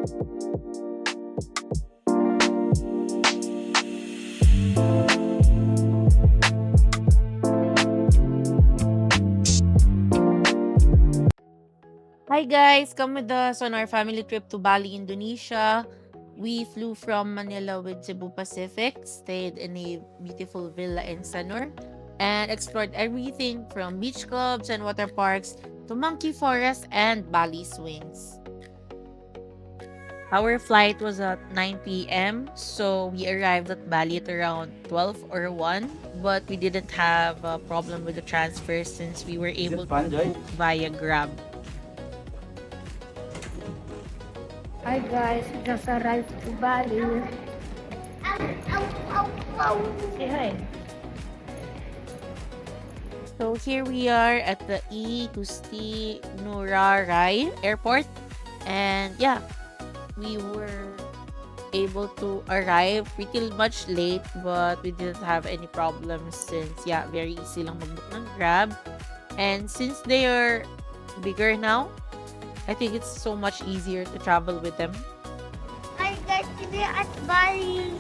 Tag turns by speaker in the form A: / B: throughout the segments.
A: Hi guys, come with us on our family trip to Bali, Indonesia. We flew from Manila with Cebu Pacific, stayed in a beautiful villa in Sanur, and explored everything from beach clubs and water parks to monkey forest and Bali swings. Our flight was at 9 p.m., so we arrived at Bali at around 12 or 1, but we didn't have a problem with the transfer since we were able to book via Grab.
B: Hi guys, we just arrived to Bali. Say hi.
A: So here we are at the Igusti Ngurah Airport. And yeah, we were able to arrive pretty much late, but we didn't have any problems since yeah, very easy lang mag-book ng Grab. And since they are bigger now, I think it's so much easier to travel with them.
B: Hi guys, today at Bali.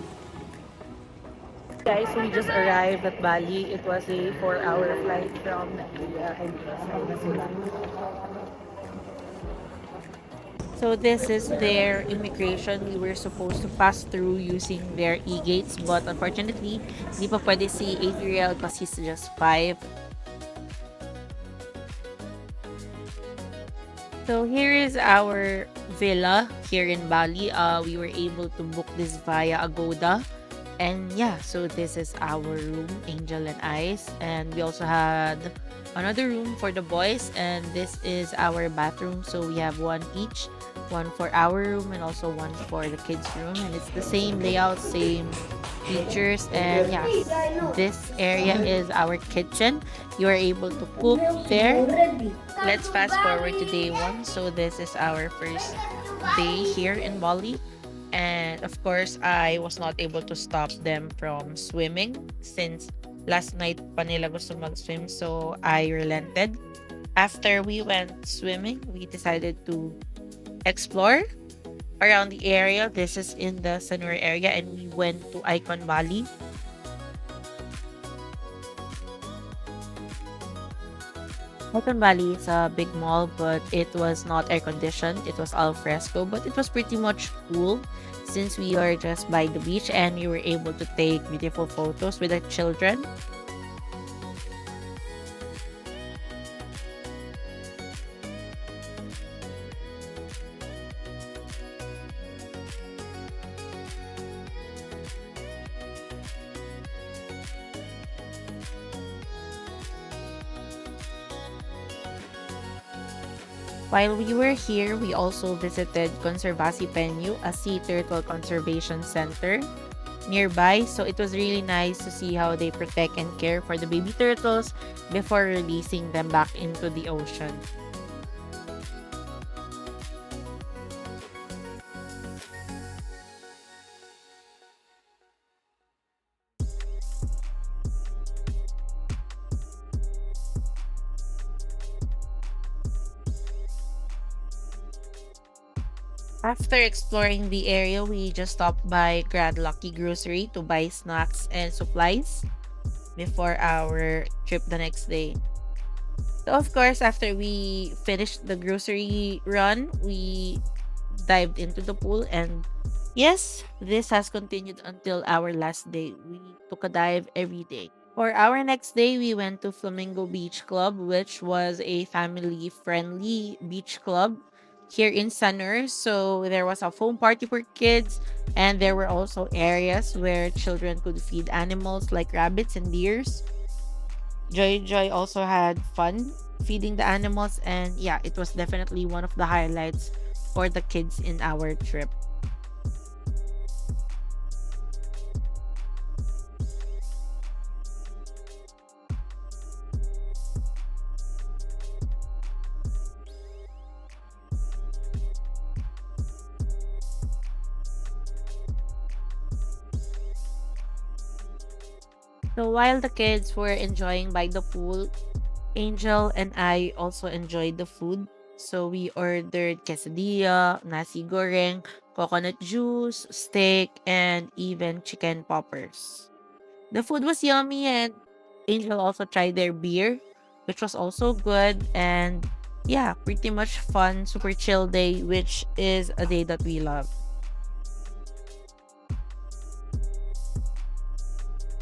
A: Guys, we just arrived at Bali. It was a 4-hour flight from Manila and Manila. So this is their immigration. We were supposed to pass through using their e-gates, but unfortunately, hindi pa pwede si Adriel because he's just 5. So here is our villa here in Bali. We were able to book this via Agoda. And yeah, so this is our room, Angel and Ice. And we also had another room for the boys. And this is our bathroom. So we have one each. One for our room and also one for the kids' room. And it's the same layout, same features. And yeah, this area is our kitchen. You are able to cook there. Let's fast forward to day 1. So this is our first day here in Bali. And of course, I was not able to stop them from swimming since last night pa nila gusto mag-swim, so I relented. After we went swimming, we decided to explore around the area. This is in the Sanur area and we went to Icon Bali. Icon Bali is a big mall, but it was not air conditioned. It was al fresco, but it was pretty much cool since we are just by the beach and we were able to take beautiful photos with the children. While we were here, we also visited Konservasi Penyu, a sea turtle conservation center nearby. So it was really nice to see how they protect and care for the baby turtles before releasing them back into the ocean. After exploring the area, we just stopped by Grand Lucky Grocery to buy snacks and supplies before our trip the next day. So of course, after we finished the grocery run, we dived into the pool and yes, this has continued until our last day. We took a dive every day. For our next day, we went to Flamingo Beach Club, which was a family-friendly beach club here in Sanur. So there was a foam party for kids, and there were also areas where children could feed animals like rabbits and deers. Joy also had fun feeding the animals, and yeah, it was definitely one of the highlights for the kids in our trip. So while the kids were enjoying by the pool, Angel and I also enjoyed the food. So we ordered quesadilla, nasi goreng, coconut juice, steak, and even chicken poppers. The food was yummy, and Angel also tried their beer, which was also good. And yeah, pretty much fun, super chill day, which is a day that we love.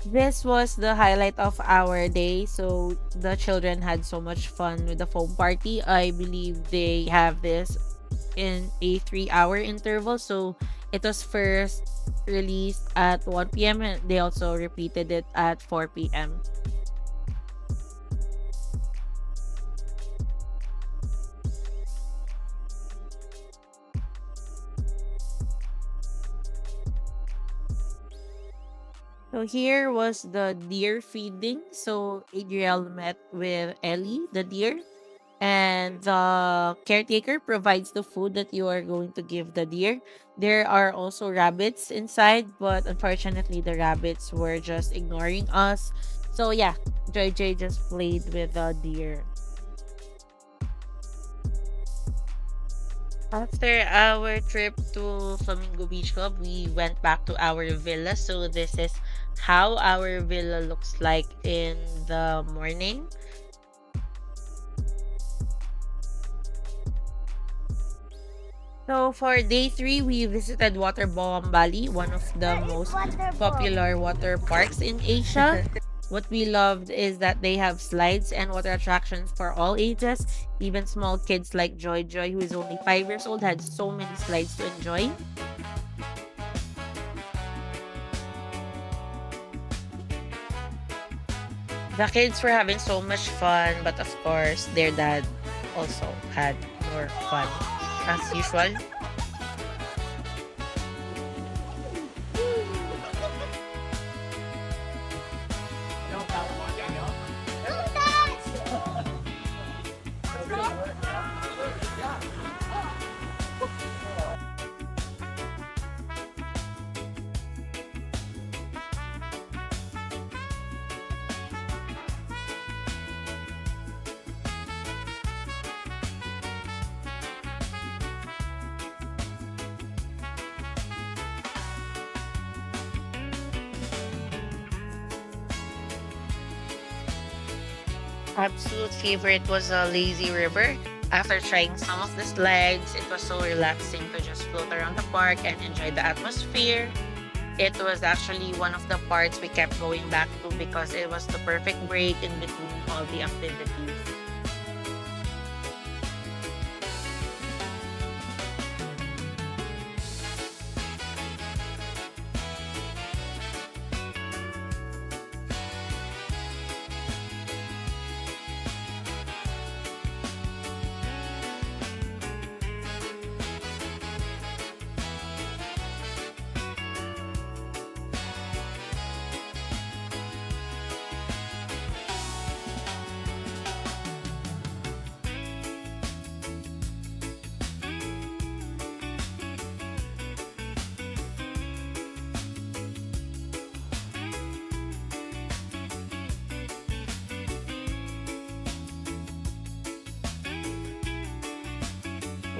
A: This was the highlight of our day. So the children had so much fun with the foam party. I believe they have this in a 3 hour interval. So it was first released at 1 p.m. and they also repeated it at 4 p.m. So here was the deer feeding. So Adriel met with Ellie, the deer, and the caretaker provides the food that you are going to give the deer. There are also rabbits inside, but unfortunately, the rabbits were just ignoring us. So yeah, JJ just played with the deer. After our trip to Flamingo Beach Club, we went back to our villa. So this is how our villa looks like in the morning. So for day three, we visited Waterbom Bali, one of the
B: Where is
A: most
B: Waterbom?
A: popular water parks in Asia. What we loved is that they have slides and water attractions for all ages. Even small kids like Joy Joy, who is only 5 years old, had so many slides to enjoy. The kids were having so much fun, but of course, their dad also had more fun as usual. Absolute favorite was a lazy river. After trying some of the slides, it was so relaxing to just float around the park and enjoy the atmosphere. It was actually one of the parts we kept going back to because it was the perfect break in between all the activities.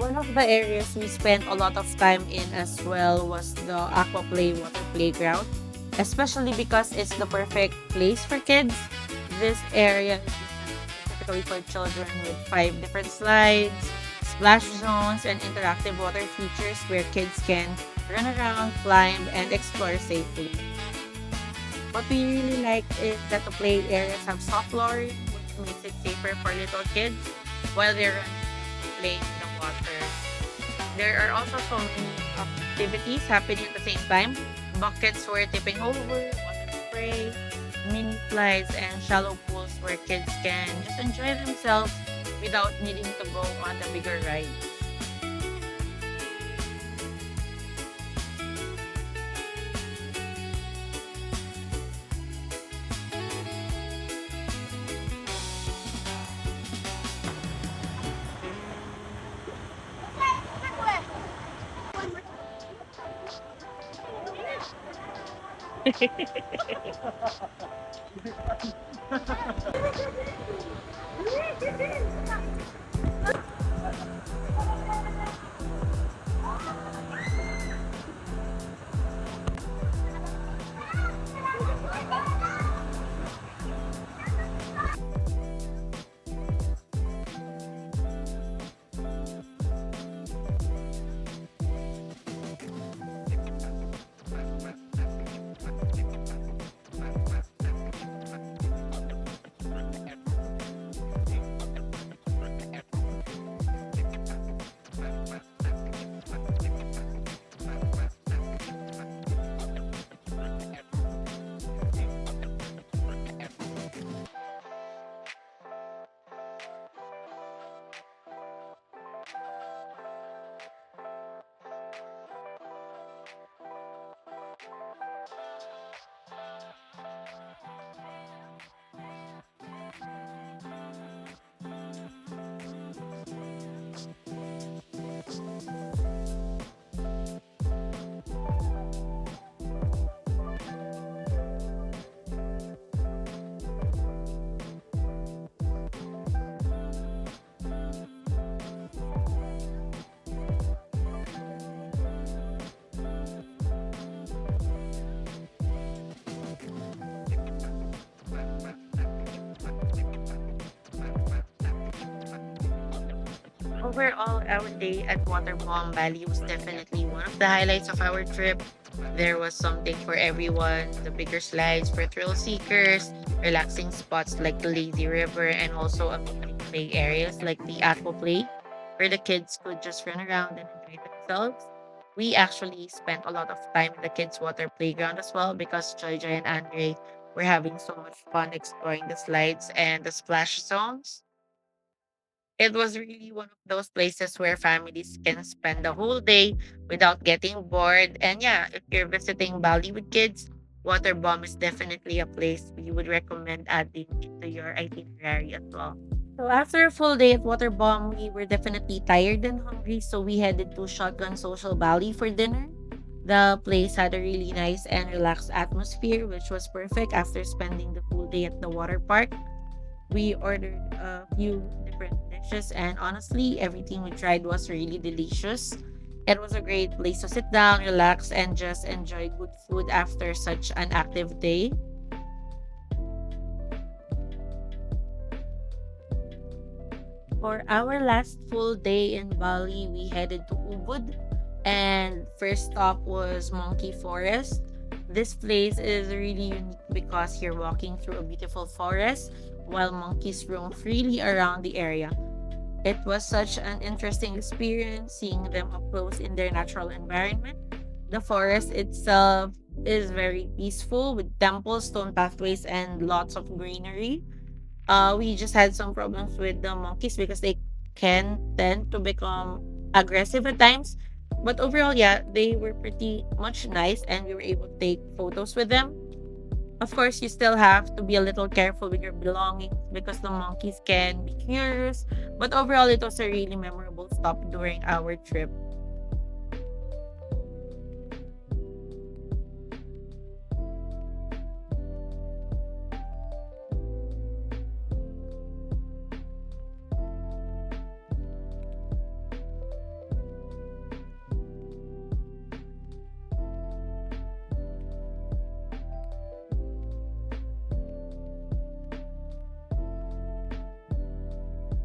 A: One of the areas we spent a lot of time in as well was the AquaPlay water playground, especially because it's the perfect place for kids. This area is designed specifically for children with 5 different slides, splash zones, and interactive water features where kids can run around, climb, and explore safely. What we really like is that the play areas have soft flooring, which makes it safer for little kids while they're running and playing in the water. There are also so many activities happening at the same time. Buckets were tipping over, water spray, mini slides, and shallow pools where kids can just enjoy themselves without needing to go on the bigger rides. Overall, our day at Waterbom Bali was definitely one of the highlights of our trip. There was something for everyone, the bigger slides for thrill seekers, relaxing spots like the lazy river, and also amusing play areas like the AquaPlay, where the kids could just run around and enjoy themselves. We actually spent a lot of time in the kids' water playground as well because Joy and Andre were having so much fun exploring the slides and the splash zones. It was really one of those places where families can spend the whole day without getting bored. And yeah, if you're visiting Bali with kids, Waterbomb is definitely a place we would recommend adding into your itinerary as well. So after a full day at Waterbomb, we were definitely tired and hungry, so we headed to Shotgun Social Bali for dinner. The place had a really nice and relaxed atmosphere, which was perfect after spending the full day at the water park. We ordered a few different dishes, and honestly, everything we tried was really delicious. It was a great place to sit down, relax, and just enjoy good food after such an active day. For our last full day in Bali, we headed to Ubud, and first stop was Monkey Forest. This place is really unique because you're walking through a beautiful forest while monkeys roam freely around the area. It was such an interesting experience seeing them up close in their natural environment. The forest itself is very peaceful with temples, stone pathways, and lots of greenery. We just had some problems with the monkeys because they can tend to become aggressive at times. But overall, yeah, they were pretty much nice and we were able to take photos with them. Of course, you still have to be a little careful with your belongings because the monkeys can be curious. But overall, it was a really memorable stop during our trip.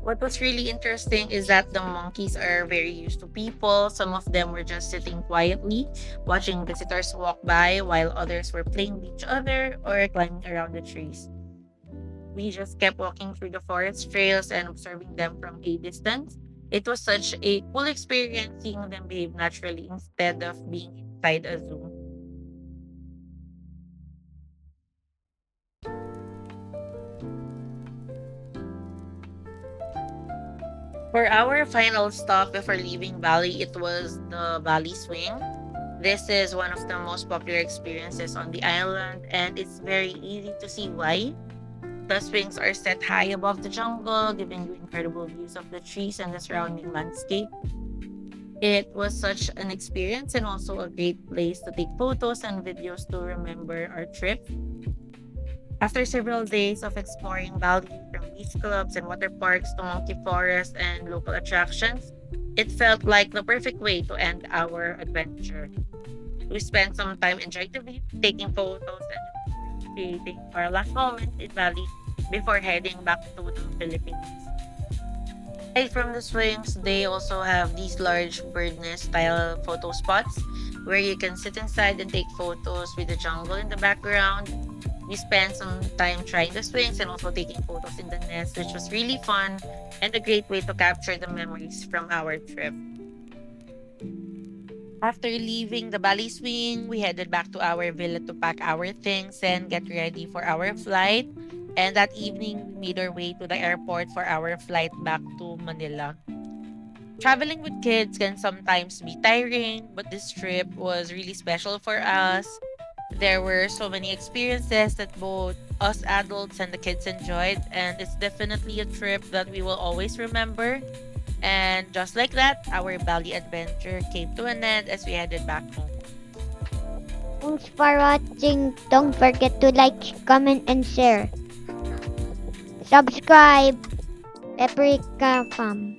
A: What was really interesting is that the monkeys are very used to people. Some of them were just sitting quietly, watching visitors walk by, while others were playing with each other or climbing around the trees. We just kept walking through the forest trails and observing them from a distance. It was such a cool experience seeing them behave naturally instead of being inside a zoo. For our final stop before leaving Bali, it was the Bali Swing. This is one of the most popular experiences on the island, and it's very easy to see why. The swings are set high above the jungle, giving you incredible views of the trees and the surrounding landscape. It was such an experience and also a great place to take photos and videos to remember our trip. After several days of exploring Bali, from beach clubs and water parks to monkey forest and local attractions, it felt like the perfect way to end our adventure. We spent some time enjoying the view, taking photos, and creating our last moments in Bali before heading back to the Philippines. Aside from the swings, they also have these large bird nest style photo spots where you can sit inside and take photos with the jungle in the background. We spent some time trying the swings and also taking photos in the nest, which was really fun and a great way to capture the memories from our trip. After leaving the Bali Swing, we headed back to our villa to pack our things and get ready for our flight. And that evening, we made our way to the airport for our flight back to Manila. Traveling with kids can sometimes be tiring, but this trip was really special for us. There were so many experiences that both us adults and the kids enjoyed, and it's definitely a trip that we will always remember. And just like that, our Bali adventure came to an end as we headed back home.
B: Thanks for watching. Don't forget to like, comment, and share. Subscribe. Paprika Farm.